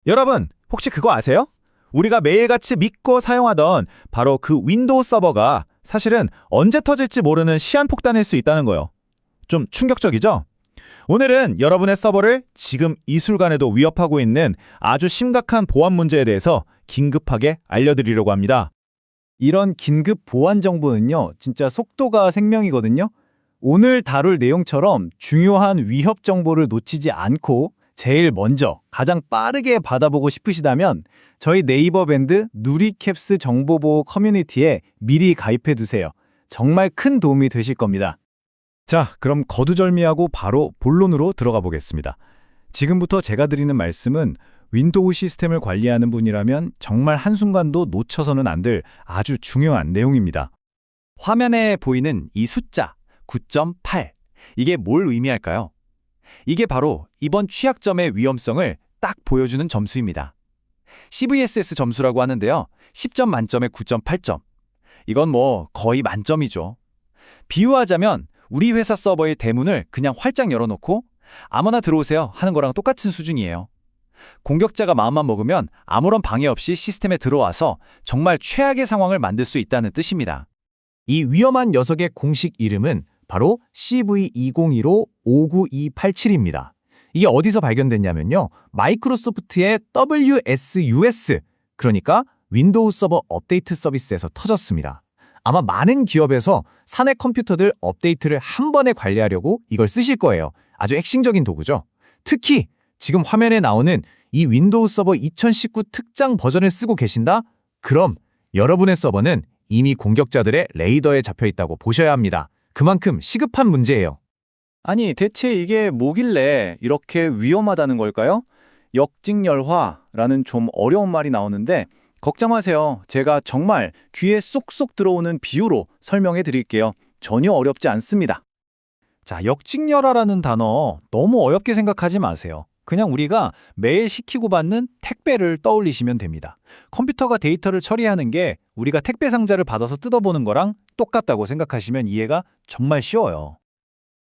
여러분, 혹시 그거 아세요? 우리가 매일같이 믿고 사용하던 바로 그 윈도우 서버가 사실은 언제 터질지 모르는 시한폭탄일 수 있다는 거요. 좀 충격적이죠? 오늘은 여러분의 서버를 지금 이 순간에도 위협하고 있는 아주 심각한 보안 문제에 대해서 긴급하게 알려드리려고 합니다. 이런 긴급 보안 정보는요, 진짜 속도가 생명이거든요. 오늘 다룰 내용처럼 중요한 위협 정보를 놓치지 않고 제일 먼저 가장 빠르게 받아보고 싶으시다면 저희 네이버 밴드 누리캡스 정보보호 커뮤니티에 미리 가입해 두세요. 정말 큰 도움이 되실 겁니다. 자, 그럼 거두절미하고 바로 본론으로 들어가 보겠습니다. 지금부터 제가 드리는 말씀은 윈도우 시스템을 관리하는 분이라면 정말 한순간도 놓쳐서는 안 될 아주 중요한 내용입니다. 화면에 보이는 이 숫자 9.8, 이게 뭘 의미할까요? 이게 바로 이번 취약점의 위험성을 딱 보여주는 점수입니다. CVSS 점수라고 하는데요. 10점 만점에 9.8점. 이건 뭐 거의 만점이죠. 비유하자면 우리 회사 서버의 대문을 그냥 활짝 열어놓고 아무나 들어오세요 하는 거랑 똑같은 수준이에요. 공격자가 마음만 먹으면 아무런 방해 없이 시스템에 들어와서 정말 최악의 상황을 만들 수 있다는 뜻입니다. 이 위험한 녀석의 공식 이름은 바로 CV2015-59287입니다. 이게 어디서 발견됐냐면요. 마이크로소프트의 WSUS, 그러니까 윈도우 서버 업데이트 서비스에서 터졌습니다. 아마 많은 기업에서 사내 컴퓨터들 업데이트를 한 번에 관리하려고 이걸 쓰실 거예요. 아주 핵심적인 도구죠. 특히 지금 화면에 나오는 이 윈도우 서버 2019 특장 버전을 쓰고 계신다? 그럼 여러분의 서버는 이미 공격자들의 레이더에 잡혀 있다고 보셔야 합니다. 그만큼 시급한 문제예요. 아니, 대체 이게 뭐길래 이렇게 위험하다는 걸까요? 역직열화라는 좀 어려운 말이 나오는데 걱정 마세요. 제가 정말 귀에 쏙쏙 들어오는 비유로 설명해 드릴게요. 전혀 어렵지 않습니다. 자, 역직열화라는 단어 너무 어렵게 생각하지 마세요. 그냥 우리가 매일 시키고 받는 택배를 떠올리시면 됩니다. 컴퓨터가 데이터를 처리하는 게 우리가 택배 상자를 받아서 뜯어보는 거랑 똑같다고 생각하시면 이해가 정말 쉬워요.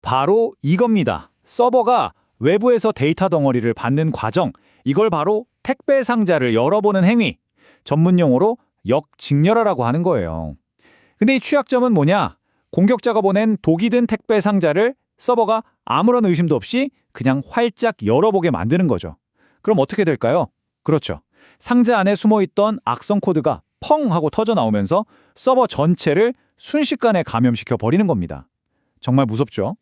바로 이겁니다. 서버가 외부에서 데이터 덩어리를 받는 과정, 이걸 바로 택배 상자를 열어보는 행위, 전문 용어로 역직렬화라고 하는 거예요. 근데 이 취약점은 뭐냐? 공격자가 보낸 독이 든 택배 상자를 서버가 아무런 의심도 없이 그냥 활짝 열어보게 만드는 거죠. 그럼 어떻게 될까요? 그렇죠. 상자 안에 숨어있던 악성 코드가 펑 하고 터져 나오면서 서버 전체를 순식간에 감염시켜 버리는 겁니다. 정말 무섭죠?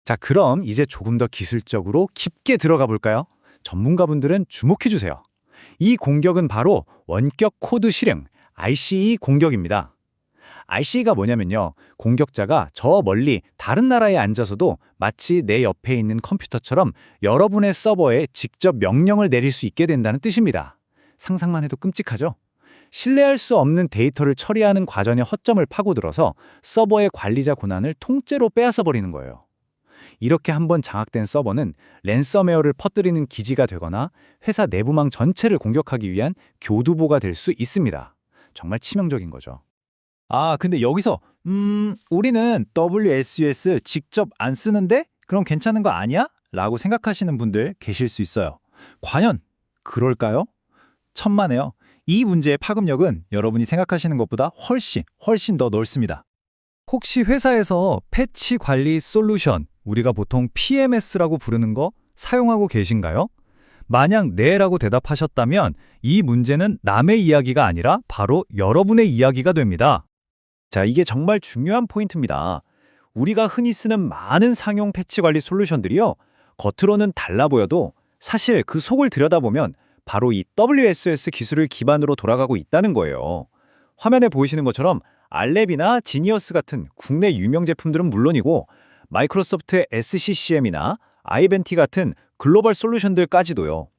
자, 그럼 이제 조금 더 기술적으로 깊게 들어가 볼까요? 전문가분들은 주목해 주세요. 이 공격은 바로 원격 코드 실행, RCE 공격입니다. RCE가 뭐냐면요. 공격자가 저 멀리 다른 나라에 앉아서도 마치 내 옆에 있는 컴퓨터처럼 여러분의 서버에 직접 명령을 내릴 수 있게 된다는 뜻입니다. 상상만 해도 끔찍하죠? 신뢰할 수 없는 데이터를 처리하는 과정의 허점을 파고들어서 서버의 관리자 권한을 통째로 빼앗아 버리는 거예요. 이렇게 한번 장악된 서버는 랜섬웨어를 퍼뜨리는 기지가 되거나 회사 내부망 전체를 공격하기 위한 교두보가 될 수 있습니다. 정말 치명적인 거죠. 아, 근데 여기서 우리는 WSUS 직접 안 쓰는데? 그럼 괜찮은 거 아니야? 라고 생각하시는 분들 계실 수 있어요. 과연 그럴까요? 천만에요. 이 문제의 파급력은 여러분이 생각하시는 것보다 훨씬 더 넓습니다. 혹시 회사에서 패치 관리 솔루션, 우리가 보통 PMS라고 부르는 거 사용하고 계신가요? 만약 네라고 대답하셨다면 이 문제는 남의 이야기가 아니라 바로 여러분의 이야기가 됩니다. 자, 이게 정말 중요한 포인트입니다. 우리가 흔히 쓰는 많은 상용 패치 관리 솔루션들이요. 겉으로는 달라 보여도 사실 그 속을 들여다보면 바로 이 WSUS 기술을 기반으로 돌아가고 있다는 거예요. 화면에 보이시는 것처럼 알랩이나 지니어스 같은 국내 유명 제품들은 물론이고 마이크로소프트의 SCCM이나 아이벤티 같은 글로벌 솔루션들까지도요.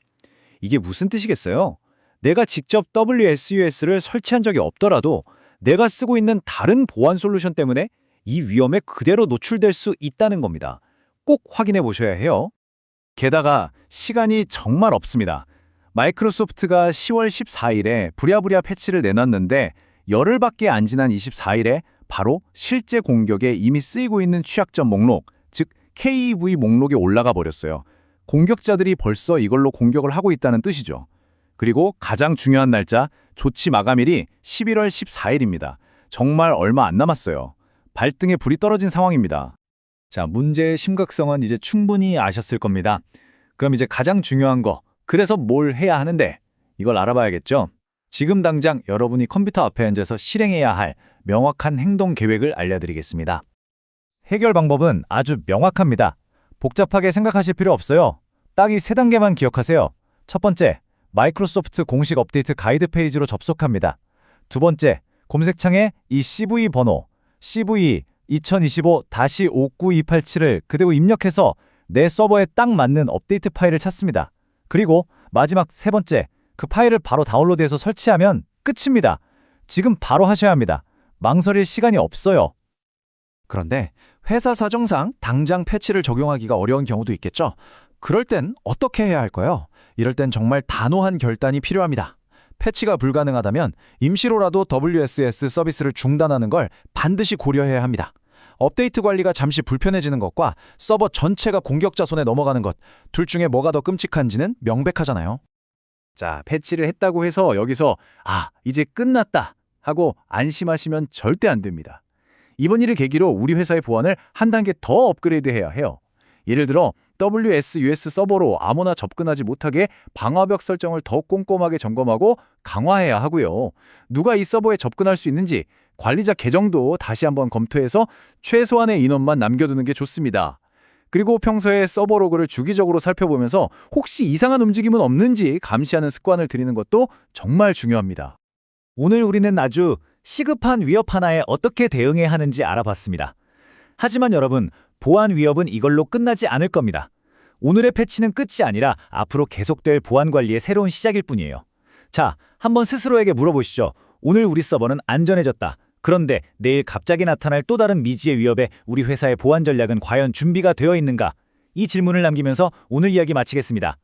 이게 무슨 뜻이겠어요? 내가 직접 WSUS를 설치한 적이 없더라도 내가 쓰고 있는 다른 보안 솔루션 때문에 이 위험에 그대로 노출될 수 있다는 겁니다. 꼭 확인해 보셔야 해요. 게다가 시간이 정말 없습니다. 마이크로소프트가 10월 14일에 부랴부랴 패치를 내놨는데 열흘밖에 안 지난 24일에 바로 실제 공격에 이미 쓰이고 있는 취약점 목록, 즉 KEV 목록에 올라가 버렸어요. 공격자들이 벌써 이걸로 공격을 하고 있다는 뜻이죠. 그리고 가장 중요한 날짜, 조치 마감일이 11월 14일입니다. 정말 얼마 안 남았어요. 발등에 불이 떨어진 상황입니다. 자, 문제의 심각성은 이제 충분히 아셨을 겁니다. 그럼 이제 가장 중요한 거, 그래서 뭘 해야 하는데 이걸 알아봐야겠죠? 지금 당장 여러분이 컴퓨터 앞에 앉아서 실행해야 할 명확한 행동 계획을 알려드리겠습니다. 해결 방법은 아주 명확합니다. 복잡하게 생각하실 필요 없어요. 딱 이 세 단계만 기억하세요. 첫 번째, 마이크로소프트 공식 업데이트 가이드 페이지로 접속합니다. 두 번째, 검색창에 이 CV 번호, CV 2025-59287을 그대로 입력해서 내 서버에 딱 맞는 업데이트 파일을 찾습니다. 그리고 마지막 세 번째, 그 파일을 바로 다운로드해서 설치하면 끝입니다. 지금 바로 하셔야 합니다. 망설일 시간이 없어요. 그런데 회사 사정상 당장 패치를 적용하기가 어려운 경우도 있겠죠? 그럴 땐 어떻게 해야 할까요? 이럴 땐 정말 단호한 결단이 필요합니다. 패치가 불가능하다면 임시로라도 WSS 서비스를 중단하는 걸 반드시 고려해야 합니다. 업데이트 관리가 잠시 불편해지는 것과 서버 전체가 공격자 손에 넘어가는 것, 둘 중에 뭐가 더 끔찍한지는 명백하잖아요. 자, 패치를 했다고 해서 여기서 이제 끝났다 하고 안심하시면 절대 안 됩니다. 이번 일을 계기로 우리 회사의 보안을 한 단계 더 업그레이드해야 해요. 예를 들어 WSUS 서버로 아무나 접근하지 못하게 방화벽 설정을 더 꼼꼼하게 점검하고 강화해야 하고요. 누가 이 서버에 접근할 수 있는지 관리자 계정도 다시 한번 검토해서 최소한의 인원만 남겨두는 게 좋습니다. 그리고 평소에 서버 로그를 주기적으로 살펴보면서 혹시 이상한 움직임은 없는지 감시하는 습관을 들이는 것도 정말 중요합니다. 오늘 우리는 아주 시급한 위협 하나에 어떻게 대응해야 하는지 알아봤습니다. 하지만 여러분, 보안 위협은 이걸로 끝나지 않을 겁니다. 오늘의 패치는 끝이 아니라 앞으로 계속될 보안 관리의 새로운 시작일 뿐이에요. 자, 한번 스스로에게 물어보시죠. 오늘 우리 서버는 안전해졌다. 그런데 내일 갑자기 나타날 또 다른 미지의 위협에 우리 회사의 보안 전략은 과연 준비가 되어 있는가? 이 질문을 남기면서 오늘 이야기 마치겠습니다.